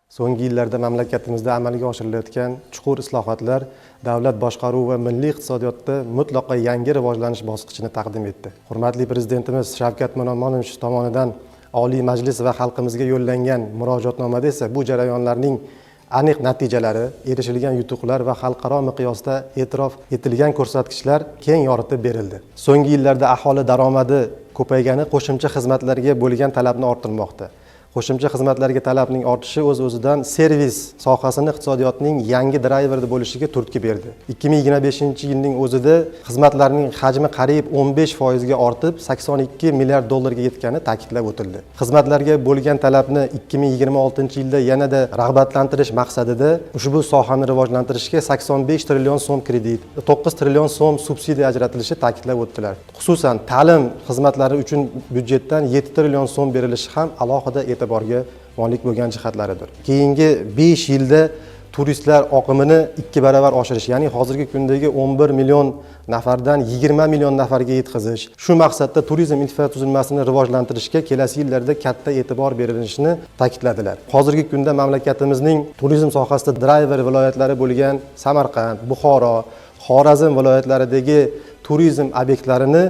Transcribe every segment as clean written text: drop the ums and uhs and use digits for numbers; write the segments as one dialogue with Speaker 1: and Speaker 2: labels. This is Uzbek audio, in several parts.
Speaker 1: So'nggi yillarda mamlakatimizda amalga oshirilayotgan chuqur islohotlar davlat boshqaruvi va milliy iqtisodiyotda mutlaqo yangi rivojlanish bosqichini taqdim etdi. Hurmatli Prezidentimiz Shavkat Miromonovich tomonidan Oliy Majlis va xalqimizga yo'llangan murojaatnomada esa bu jarayonlarning aniq natijalari, erishilgan yutuqlar va xalqaro miqyosda e'tirof etilgan ko'rsatkichlar keng yoritib berildi. So'nggi yillarda aholi daromadi ko'paygani qo'shimcha xizmatlarga bo'lgan talabni orttirmoqda. Qo'shimcha xizmatlarga talabning ortishi o'z-o'zidan servis sohasini iqtisodiyotning yangi drayveri bo'lishiga turtki berdi. 2025-yilning o'zida xizmatlarning hajmi qariyb 15% ga ortib, 82 milliard dollarga yetgani ta'kidlab o'tildi. Xizmatlarga bo'lgan talabni 2026-yilda yanada rag'batlantirish maqsadida ushbu sohani rivojlantirishga 85 trillion so'm kredit, 9 trillion so'm subsidiya ajratilishi ta'kidlab o'tdilar. Xususan, ta'lim xizmatlari uchun byudjetdan 7 trillion so'm berilishi ham alohida e'tiborga molik bo'lgan jihatlaridir. Keyingi 5 yilda turistlar oqimini 2 baravar oshirish, ya'ni hozirgi kundagi 11 million nafardan 20 million nafarga yetkazish. Shu maqsadda turizm infratuzilmasini rivojlantirishga kelasi yillarda katta e'tibor berilishini ta'kidladilar. Hozirgi kunda mamlakatimizning turizm sohasida drayver viloyatlari bo'lgan Samarqand, Buxoro, Xorazm viloyatlaridagi turizm obyektlarini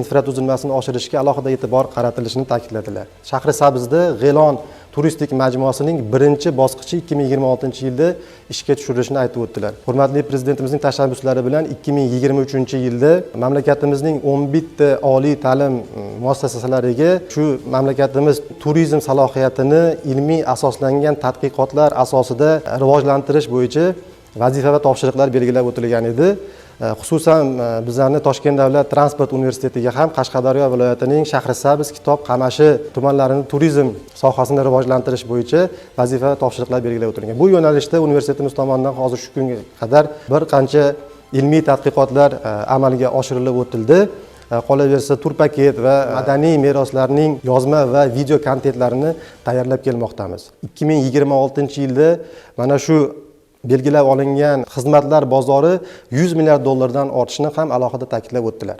Speaker 1: infratuzilmasini oshirishga alohida e'tibor qaratilishini ta'kidladilar. Shahrisabzda G'elon turistik majmuasining birinchi bosqichi 2026-yilda ishga tushirilishini aytib o'tdilar. Hurmatli Prezidentimizning tashabbuslari bilan 2023-yilda mamlakatimizning 11 ta oliy ta'lim muassasalariga shu mamlakatimiz turizm salohiyatini ilmiy asoslangan tadqiqotlar asosida rivojlantirish bo'yicha vazifa va topshiriqlar belgilab o'tilgan edi. Xususan bizlarning Toshkent davlat transport universitetiga ham Qashqadaryo viloyatining Shahrisabz, Kitob, Qamashi tumanlarini turizm sohasini rivojlantirish bo'yicha vazifa va topshiriqlar belgilab o'tilgan. Bu yo'nalishda universitetimiz tomonidan hozir shu kunga qadar bir qancha ilmiy tadqiqotlar amalga oshirilib o'tildi. Qolaversa turpaket va madaniy meroslarning yozma va video kontentlarini tayyorlab kelmoqdamiz. 2026-yilda mana shu belgilab olingan xizmatlar bozori 100 milliard dollardan ortishini ham alohida ta'kidlab o'tdilar.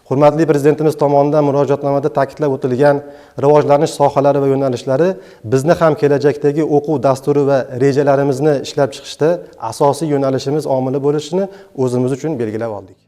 Speaker 1: Hurmatli Prezidentimiz tomonidan murojaatnomada ta'kidlab o'tilgan rivojlanish sohalari va yo'nalishlari bizni ham kelajakdagi o'quv dasturi va rejalarimizni ishlab chiqishda asosiy yo'nalishimiz omili bo'lishini o'zimiz uchun belgilab oldik.